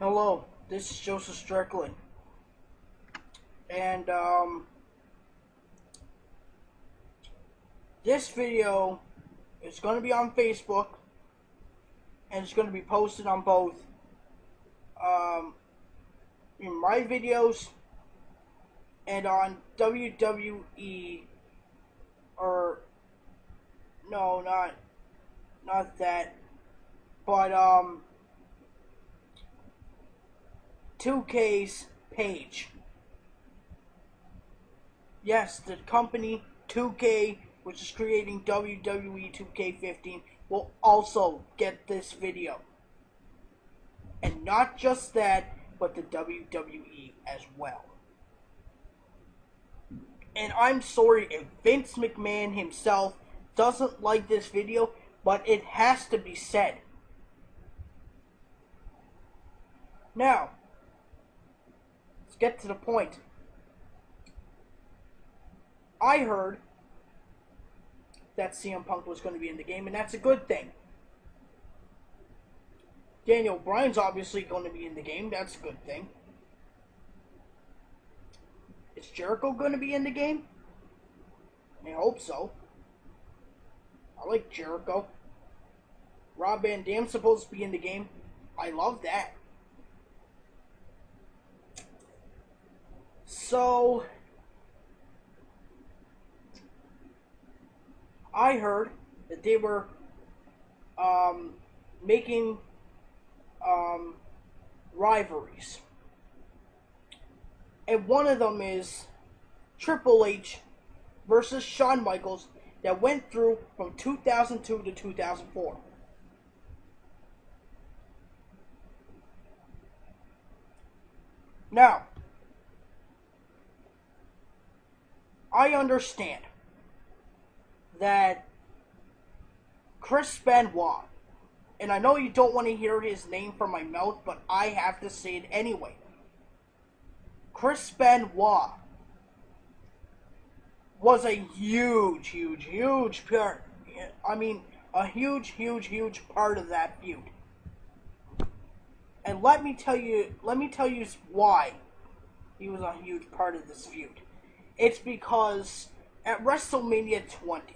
Hello, this is Joseph Strickland, and this video is going to be on Facebook, and it's going to be posted on both in my videos and on WWE, or no, not that, but 2K's page. Yes, the company 2K, which is creating WWE 2K15, will also get this video. And not just that, but the WWE as well. And I'm sorry if Vince McMahon himself doesn't like this video, but it has to be said. Now, let's get to the point. I heard that CM Punk was going to be in the game, and that's a good thing. Daniel Bryan's obviously going to be in the game. That's a good thing. Is Jericho going to be in the game? I hope so. I like Jericho. Rob Van Dam's supposed to be in the game. I love that. So, I heard that they were making rivalries. And one of them is Triple H versus Shawn Michaels that went through from 2002 to 2004. Now, I understand that Chris Benoit, and I know you don't want to hear his name from my mouth, but I have to say it anyway. Chris Benoit was a huge part. I mean, a huge part of that feud. And let me tell you why he was a huge part of this feud. It's because at WrestleMania 20,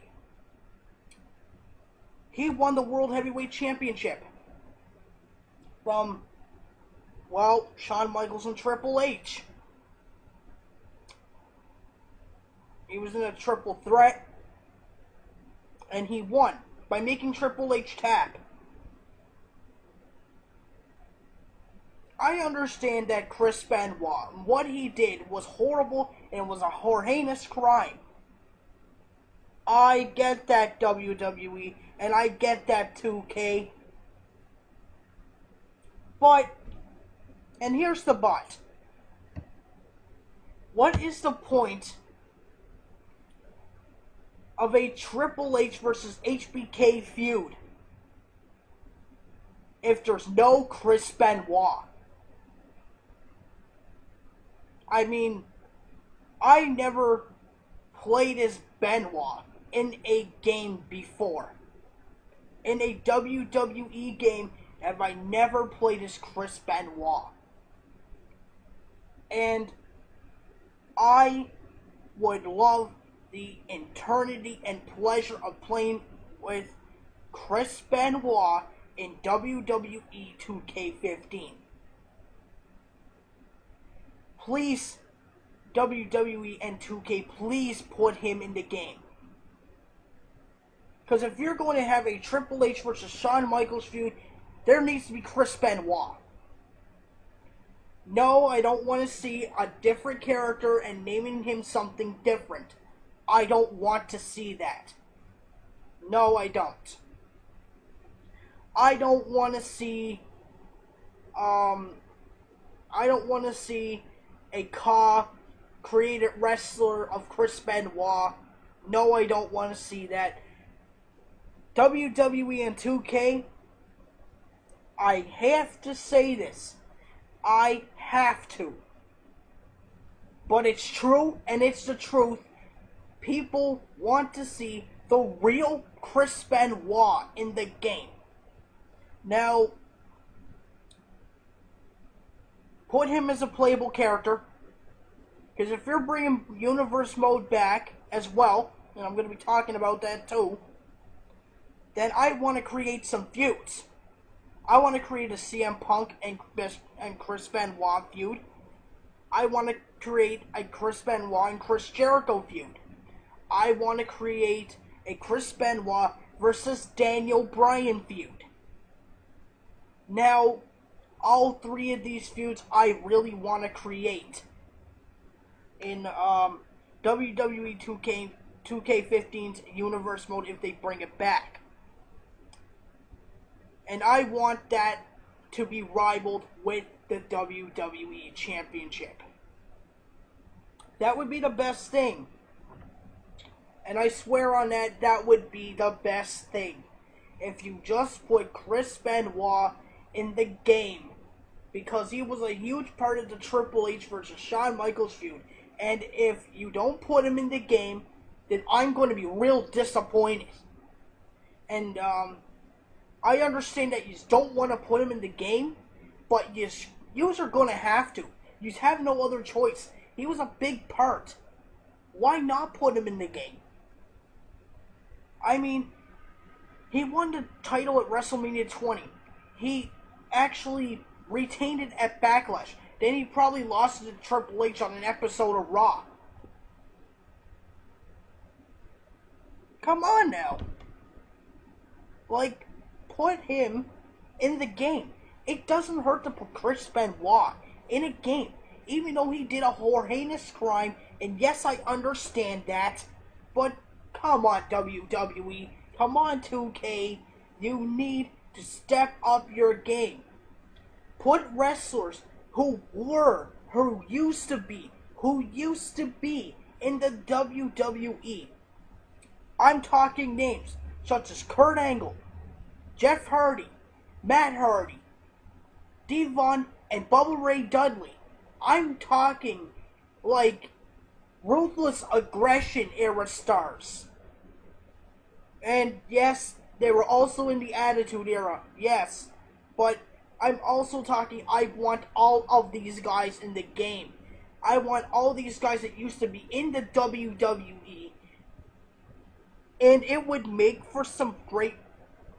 he won the World Heavyweight Championship from, well, Shawn Michaels and Triple H. He was in a triple threat, and he won by making Triple H tap. I understand that Chris Benoit, what he did was horrible and was a heinous crime. I get that, WWE, and I get that, 2K. But, and here's the but. What is the point of a Triple H versus HBK feud if there's no Chris Benoit? I mean, I never played as Benoit in a game before. In a WWE game, have I never played as Chris Benoit. And I would love the eternity and pleasure of playing with Chris Benoit in WWE 2K15. Please, WWE and 2K, please put him in the game. Because if you're going to have a Triple H versus Shawn Michaels feud, there needs to be Chris Benoit. No, I don't want to see a different character and naming him something different. I don't want to see that. No, I don't. I don't want to see, a created wrestler of Chris Benoit. No, I don't want to see that. WWE and 2K, I have to say this. I have to. But it's true, and it's the truth. People want to see the real Chris Benoit in the game. Now, Put him as a playable character. Because if you're bringing universe mode back as well, and I'm going to be talking about that too, then I want to create some feuds. I want to create a CM Punk and Chris Benoit feud. I want to create a Chris Benoit and Chris Jericho feud. I want to create a Chris Benoit versus Daniel Bryan feud. Now, all three of these feuds I really want to create in WWE 2K15's Universe Mode if they bring it back. And I want that to be rivaled with the WWE Championship. That would be the best thing. And I swear on that, that would be the best thing. If you just put Chris Benoit in the game. Because he was a huge part of the Triple H versus Shawn Michaels feud. And if you don't put him in the game, then I'm going to be real disappointed. And, I understand that you don't want to put him in the game, but you are going to have to. You have no other choice. He was a big part. Why not put him in the game? I mean, he won the title at WrestleMania 20. He actually retained it at Backlash. Then he probably lost it to Triple H on an episode of Raw. Come on now. Like, put him in the game. It doesn't hurt to put Chris Benoit in a game, even though he did a heinous crime, and yes, I understand that, but come on, WWE, come on, 2K, you need to step up your game. Put wrestlers who used to be in the WWE. I'm talking names such as Kurt Angle, Jeff Hardy, Matt Hardy, Devon, and Bubba Ray Dudley. I'm talking like Ruthless Aggression era stars. And yes, they were also in the Attitude era, yes. But I'm also talking, I want all of these guys in the game. I want all these guys that used to be in the WWE. And it would make for some great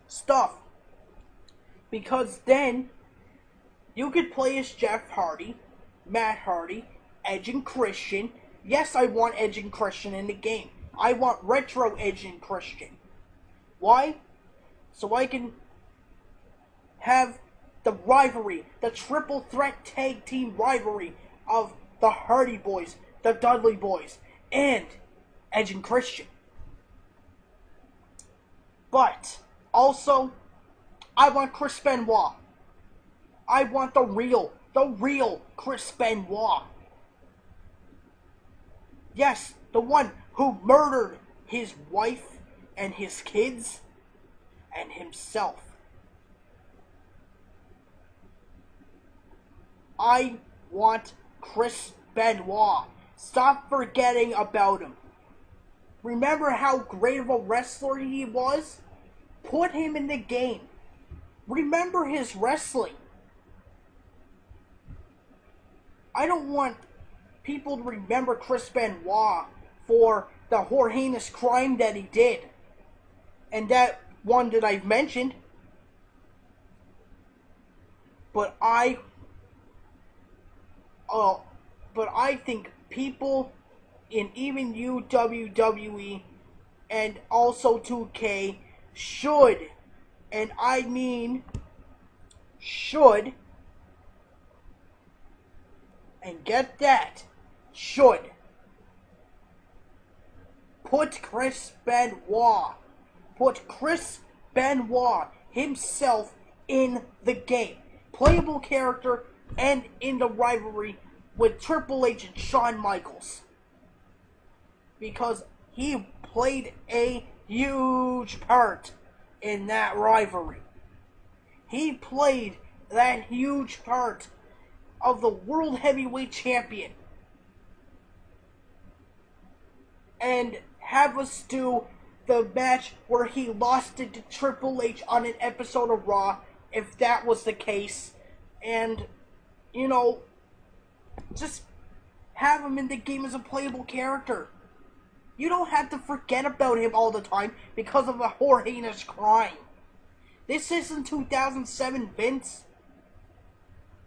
stuff. Because then, you could play as Jeff Hardy, Matt Hardy, Edge and Christian. Yes, I want Edge and Christian in the game. I want retro Edge and Christian. Why? So I can have the rivalry, the triple threat tag team rivalry of the Hardy Boys, the Dudley Boys, and Edge and Christian. But, also, I want Chris Benoit. I want the real Chris Benoit. Yes, the one who murdered his wife and his kids and himself. I want Chris Benoit. Stop forgetting about him. Remember how great of a wrestler he was? Put him in the game. Remember his wrestling. I don't want people to remember Chris Benoit for the heinous crime that he did. And that one that I've mentioned. But I think people in even you, WWE, and also 2K should, and I mean should, and get that, should put Chris Benoit himself in the game. Playable character and in the rivalry with Triple H and Shawn Michaels. Because he played a huge part in that rivalry. He played that huge part of the World Heavyweight Champion. And have us do the match where he lost it to Triple H on an episode of Raw, if that was the case. And, you know, Just have him in the game as a playable character. You don't have to forget about him all the time because of a heinous crime. This isn't 2007, Vince.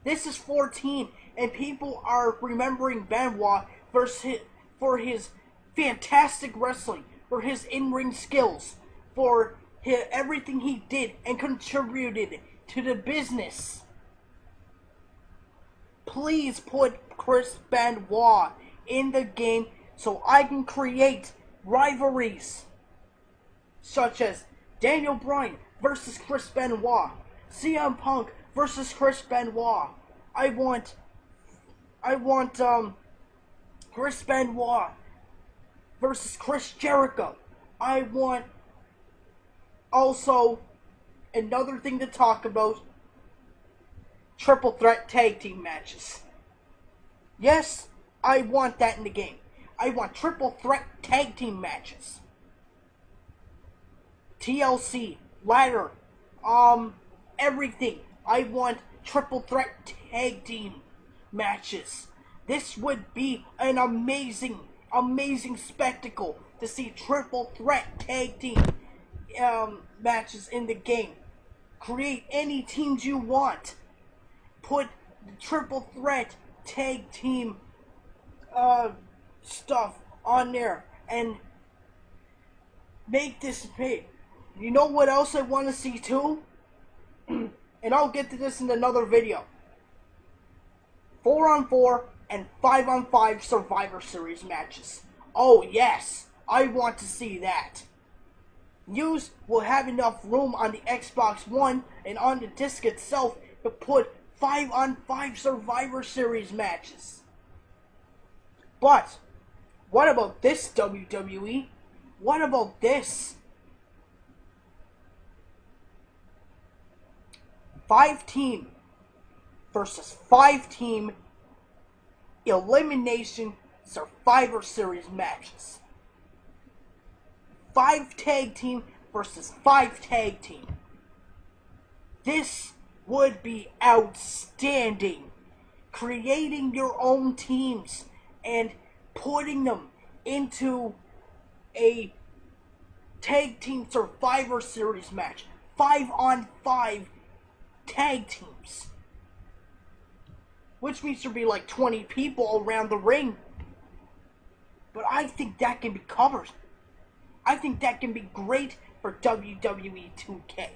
This is 14, and people are remembering Benoit for his fantastic wrestling, for his in-ring skills, for everything he did and contributed to the business. Please put Chris Benoit in the game so I can create rivalries such as Daniel Bryan versus Chris Benoit, CM Punk versus Chris Benoit. I want Chris Benoit versus Chris Jericho. I want also another thing to talk about, triple threat tag team matches. Yes, I want that in the game. I want triple threat tag team matches. TLC, ladder, everything. I want triple threat tag team matches. This would be an amazing spectacle to see triple threat tag team matches in the game. Create any teams you want. Put the triple threat tag team stuff on there and make this big. You know what else I want to see too? And I'll get to this in another video. 4-on-4 and 5-on-5 Survivor Series matches. Oh yes, I want to see that. News will have enough room on the Xbox One and on the disc itself to put 5-on-5 Survivor Series matches. But what about this, WWE? What about this? 5-team versus 5-team elimination Survivor Series matches. 5 tag team versus 5 tag team. This would be outstanding. Creating your own teams and putting them into a tag team Survivor Series match. 5-on-5 tag teams. Which means there'll be like 20 people around the ring. But I think that can be covered. I think that can be great for WWE 2K.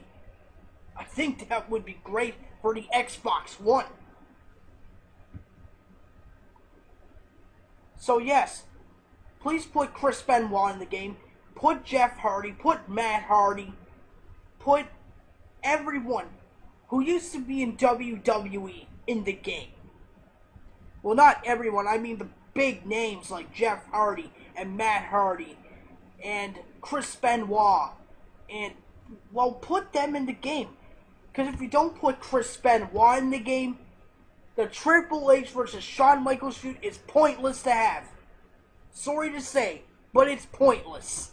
I think that would be great for the Xbox One. So yes, please put Chris Benoit in the game. Put Jeff Hardy, put Matt Hardy, put everyone who used to be in WWE in the game. Well, not everyone, I mean the big names like Jeff Hardy and Matt Hardy and Chris Benoit. And, well, put them in the game. Because if you don't put Chris Benoit in the game, the Triple H versus Shawn Michaels feud is pointless to have. Sorry to say, but it's pointless.